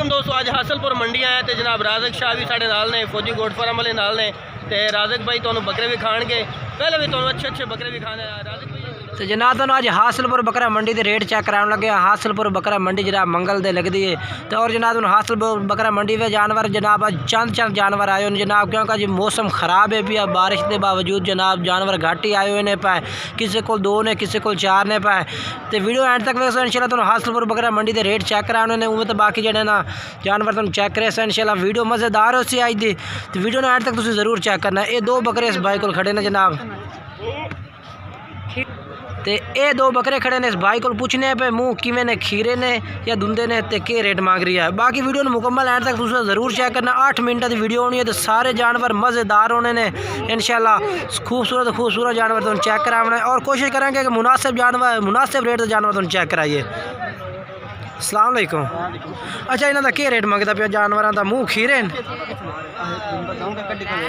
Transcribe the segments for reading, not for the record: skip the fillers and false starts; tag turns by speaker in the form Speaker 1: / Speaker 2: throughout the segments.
Speaker 1: वालेकुम दोस्तों, आज हासलपुर मंडी आए थे जनाब। राज़क शाह भी साढ़े नाल ने, फौजी गोट फार्म वाले नाल ने। तो राज़क भाई तो बकरे भी खाएंगे, पहले भी तो अच्छे अच्छे बकरे भी खाने। राज़क भाई तो जनाब तो अज हासलपुर बकरा मंडी के रेट चेक कराने लगे। हासलपुर बकरा मंडी जनाब मंगल दे लगती है। तो और जनाब हासलपुर बकरा मंडी में जानवर जनाब अज चंद जानवर आए हुए जनाब, क्योंकि अज मौसम खराब है भी, बारिश के बावजूद जनाब जानवर घट ही आए हुए ने पाए। किसी को 2 ने, किसी को 4 ने पाए। तो वीडियो एंड तक वेखो इंशाल्लाह। तो हासलपुर बकरा मंडी के रेट चेक कराने ने, उमें तो बाकी जड़े ना जानवर तुम चेक करे इंशाल्लाह। वीडियो मज़ेदार हो सी आई थी, तो वीडियो ने एंड तक तुम जरूर चेक करना। ये 2 बकरे इस भाई को खड़े ने जनाब, तो ये 2 बकरे खड़े ने इस भाई को पूछने पे मुँह किमें ने, खीरे ने या धुंधे ने, तो के रेट मांग रही है। बाकी वीडियो ने मुकम्मल एंड तक तुम जरूर चेक करना। 8 मिनट की वीडियो होनी है, तो सारे जानवर मज़ेदार होने ने इंशाल्लाह। खूबसूरत जानवर तुम चेक कराना है और कोशिश करेंगे कि मुनासिब रेट से जानवर तुम चेक कराइए। अस्सलाम वालेकुम। अच्छा, इन्हों का क्या रेट मंगता पे जानवरों का? मुँह खीरे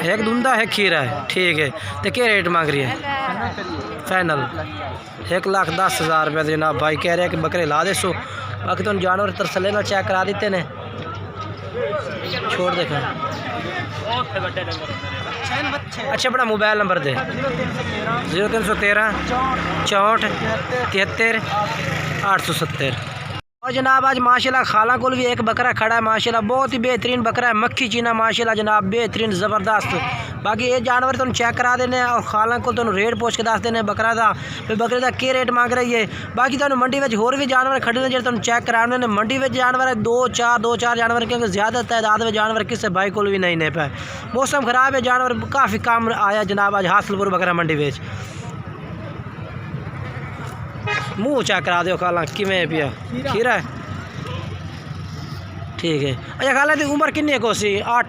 Speaker 1: एक धुंधा है, खीरा है, ठीक है। तो क्या रेट मांग रही है? फाइनल 1,10,000 रुपये जनाब भाई कह रहे हैं कि बकरे ला दे सो। बाकी तुम जानवर तरसले ना चेक करा देते ने, छोड़ देखें। अच्छा, अपना मोबाइल नंबर दे। 0313 64 73 870। और जनाब आज माशाल्लाह खाला को भी एक बकरा खड़ा है माशाल्लाह, बहुत ही बेहतरीन बकरा है, मक्खी चीना माशाल्लाह जनाब, बेहतरीन ज़बरदस्त। बाकी ये जानवर तुम चेक करा देने और खाला को तुम रेट पूछ के दस देने बकरा का, फिर बकरे का क्या रेट मांग रही है। बाकी तुम मंडी में होर भी जानवर खड़े ने जो तुम चेक कराने ने। मंडी में जानवर है 2-4 जानवर, क्योंकि ज़्यादा तादाद में जानवर किसी भाई को भी नहीं ने पाए। मौसम ख़राब है, जानवर काफ़ी कम आया जनाब आज हासलपुर बकरा मंडी में। मुँह चेक करा दो खाला किमें पिया, खीरा है, ठीक है। अच्छा खाला की उम्र कितनी है कोसी? 8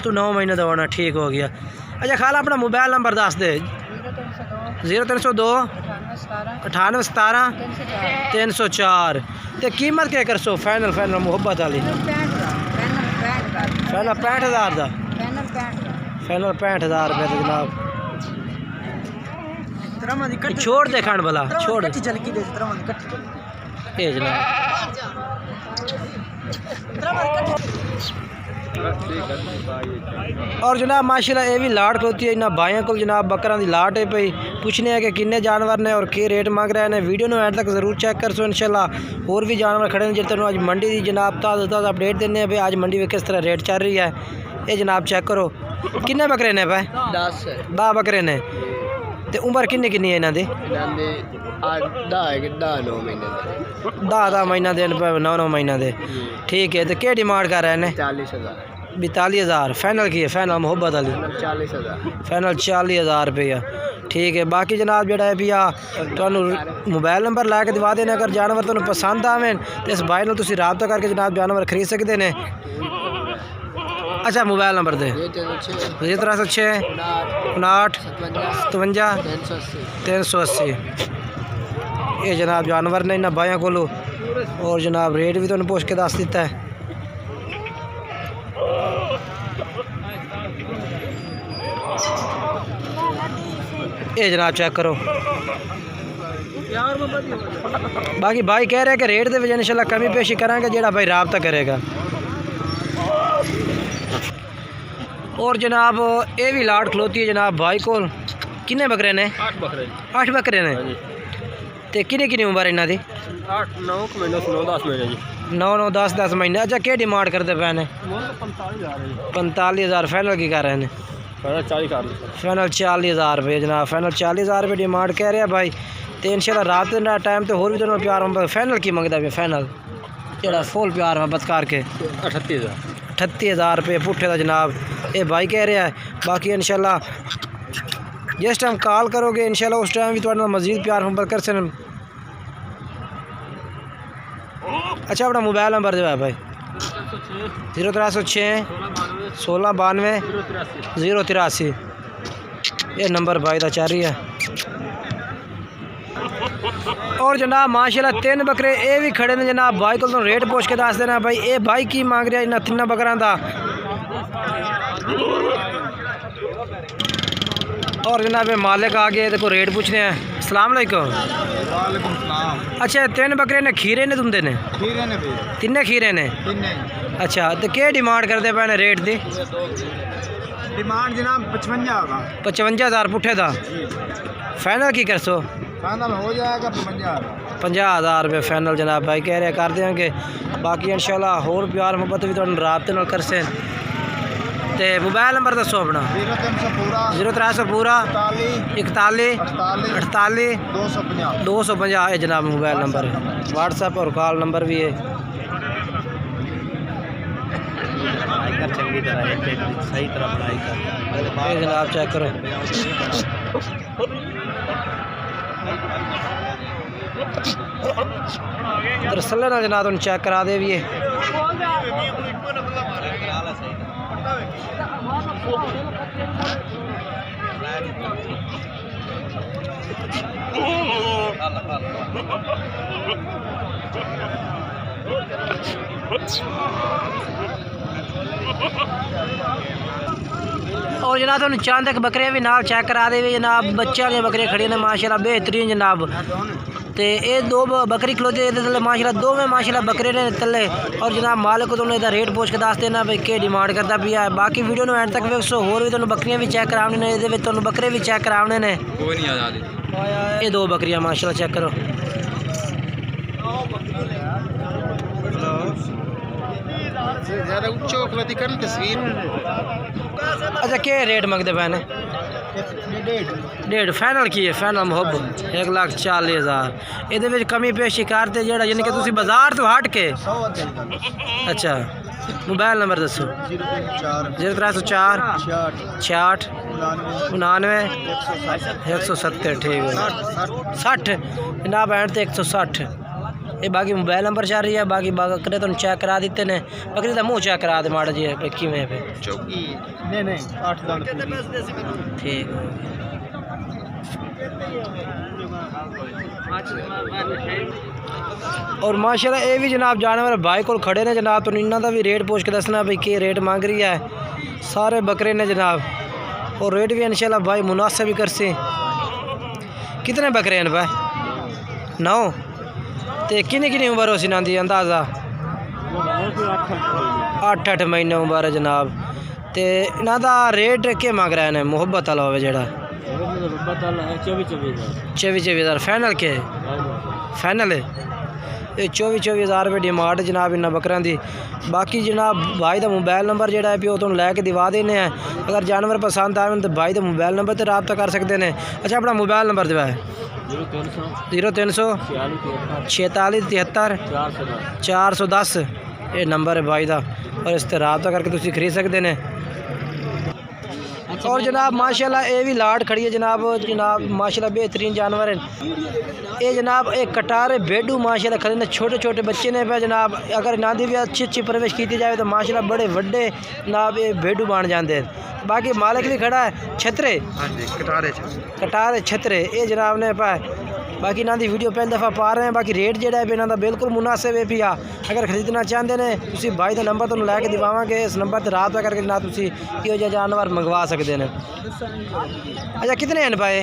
Speaker 1: to 9 महीने का होना, ठीक हो गया। अच्छा खाला अपना मोबाइल नंबर दस दे। 0302 98 17 304। तो कीमत क्या कर सो? फाइनल मुहब्बत वाली फाइनल 65,000 का, फाइनल 65,000 रुपये जनाब। छोड़ दे खान भला, छोड़ ये जनाब। और जनाब माशाल्लाह ये भी लाट होती है इन्हें भाइयों को जनाब, बकरा की लाट है पई। पूछने है कि किन्ने जानवर ने और के रेट मांग रहे हैं। वीडियो में एंड तक जरूर चेक कर सो इंशाल्लाह। और भी जानवर खड़े हैं जितने आज मंडी की जनाब ताज़ा अपडेट देने हैं भाई, आज मंडी में किस तरह रेट चल रही है ये जनाब चेक करो। किन्ने बकरे ने भाई? 10 बकरे ने। तो उम्र किन्नी है इन्हों की? 10 महीना दे, 9 महीना दे, ठीक है। तो क्या डिमांड कर रहे हैं? 42,000 फाइनल की है, फाइनल मुहब्बत वाली 40,000, फाइनल 40,000 रुपया, ठीक है। बाकी जनाब जोड़ा है भैया तो मोबाइल नंबर ला के दिवा देने। अगर जानवर तुम पसंद आवे तो इस भाई को तुम रबता करके जनाब जानवर खरीद सकते हैं। अच्छा मोबाइल नंबर दे। 0306 59 57 380। ये जनाब जानवर ने इन्होंने भाइयों को, और जनाब रेट भी तुमने पूछ के दस दिता है। ये जनाब चेक करो। बाकी भाई कह रहे हैं कि रेट के वजह इंशाल्लाह कमी पेशी करांगे जेड़ा भाई रबता करेगा। और जनाब ये भी लाट खलोती है जनाब भाई को। किन्ने बकरे ने? 8 बकरे ने। तो किन्नी उम्र इन्हों की? 8-9 महीने 9-10 महीने जी। 9-10 महीने। अच्छा क्या डिमांड करते पे ने? 45,000 फाइनल की कर रहे हैं? फाइनल 40,000 रुपये जनाब, फाइनल 40,000 रुपये डिमांड कह रहे हैं भाई। तो इंशाल्लाह रात का टाइम तो होर भी दोनों प्यार मोहब्बत। फाइनल की मंगता पे? फाइनल जोड़ा फुल प्यार मोहब्बत करके 38,000 रुपये पुट्ठे का जनाब ये भाई कह रहा है। बाकी इंशाल्लाह जिस टाइम कॉल करोगे इंशाल्लाह उस टाइम भी थोड़ा मज़ीद प्यार मोहब्बत कर सकते। अच्छा अपना मोबाइल नंबर जो है भाई? 0306 16 92 083। ये नंबर भाई का चल रही है। और जनाब माशाल्लाह 3 बकरे ये भी खड़े ने जनाब, भाई को रेट पूछ के दस देना भाई ये भाई की मांग रहा इन्होंने 3 बकरा का। और जनाब मालिक आ गए देखो रेट पूछने हैं। अस्सलाम वालेकुम।
Speaker 2: वालेकुम सलाम।
Speaker 1: अच्छा 3 बकरे ने खीरे ने तुंदे ने?
Speaker 2: खीरे ने भी
Speaker 1: 3 खीरे ने। अच्छा तो क्या डिमांड करते पे ने रेट दी?
Speaker 2: डिमांड जनाब 55 का।
Speaker 1: 55,000 पुठे दा। फाइनल की कर सो?
Speaker 2: फाइनल हो जाएगा
Speaker 1: 50,000 रुपये फाइनल जनाब भाई कह रहे कर देंगे। बाकी इंशाल्लाह होर प्यार मुहब्बत भी तुहानू राबते नाल कर से। ते मोबाइल नंबर दसो अपना। 0300 पूरा 41 48 250 है जनाब मोबाइल नंबर। व्हाट्सएप और कॉल नंबर भी है। चंगी तरह सही तरह पढ़ाई कर जनाब चेक करो। तसल्ली नाल जनाब तुम चेक करा दे भी है। और जनाब तुम चंद एक बकरे भी नाल चेक करा दे जनाब। बच्चे वाली बकरियां खड़ी ने माशाल्लाह बेहतरीन जनाब। ते ये 2 बकरी खलोते थले माशाल्लाह 2 में माशाल्लाह बकरे ने थले। और जनाब मालिक को तुमने रेट पूछ के दस देना भाई के डिमांड करता पिया है। बाकी वीडियो में एंड तक वेखो होर भी तुम बकरियां भी चेक कराने ने। ये तुम बकरे भी चेक कराने ने। कोई नहीं आ ये 2 बकरियां माशाल्लाह चेक करो। अच्छा क्या रेट मंगते पे ने? 1.5 फाइनल की है। फाइनल मोहब्बत 1,40,000। ये कमी पेशी करते जरा यानी कि तुम बाजार तो हट के। अच्छा मोबाइल नंबर दसो। 0304 66 99 170 ठीक है 60 जनाब एंड 160। ये बाकी मोबाइल नंबर चल रही है। बाकी बकरे तुम चेक करा देते ने। बकरी का मुँह चेक करा दे माड़ा जी किमें पे ठीक। और माशाल्लाह ये भी जनाब जानवर भाई को खड़े ने जनाब। तो इन्हों का भी रेट पूछ के दसना भाई के रेट मांग रही है। सारे बकरे ने जनाब और रेट भी इंशाल्लाह भाई मुनासिब भी कर सी। कितने बकरे हैं भाई? 9। तो किन्नी उम्र हो सी ना दी अंदाज़ा? 8 महीने उम्र है जनाब। तो इन्हों का रेट के मांग रहे हैं मुहब्बत वाला हो जड़ा? 24,000 फाइनल के? फाइनल है ये 24,000 रुपये डिमांड जनाब इन्होंने बकरों की। बाकी जनाब भाई का मोबाइल नंबर जोड़ा है वो तुम लैके दिवा देने हैं। अगर जानवर पसंद आए तो भाई का मोबाइल नंबर पर रब्ता कर सकते हैं। अच्छा अपना मोबाइल नंबर दिवा है? 0300 46 73 410 ये नंबर है भाई का। और इस तरह रब्ता करके तुम खरीद सकते हैं। और जनाब माशाल्लाह ये भी लाट खड़ी है जनाब माशाल्लाह बेहतरीन जानवर है ये जनाब। एक कटारे बेडू माशाल्लाह खड़े ने। छोटे छोटे बच्चे ने पे जनाब। अगर इन्हों की भी अच्छी परवरिश की जाए तो माशाल्लाह बड़े वड्डे जनाब ये बेडू बन जाते हैं। बाकी मालिक भी खड़ा है छतरे कटारे छतरे ये जनाब ने पाए। बाकी इन्हों की वीडियो पहली दफ़ा पा रहे हैं। बाकी रेट जोड़ा है इन्हों का बिल्कुल मुनासिब है पिया। अगर खरीदना चाहते हैं तुम भाई का नंबर तुम लैके दिवावे। इस नंबर पर रब्ता करके ना तुम यो जानवर मंगवा सकते हैं। अच्छा कितने हैं भाई?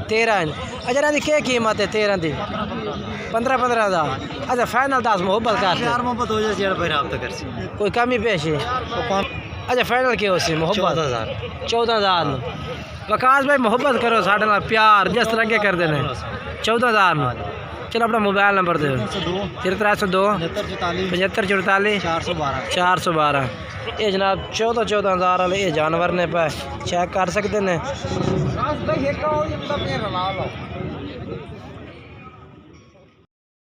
Speaker 1: 13 हैं। अच्छा इन्हों की क्या कीमत है? 13 की 15,000। अच्छा फाइनल 10 मुहब्बत कर कोई कमी पेश है? अच्छा फाइनल क्या हो मुहब्बत? 14,000। वकास भाई मुहब्बत करो साढ़े नाल प्यार जिस तरह के कर देने 14,000 में। चलो अपना मोबाइल नंबर दो। 0302 75 44 412। ये जनाब 14,000 वाले ये जानवर ने पे चेक कर सकते हैं।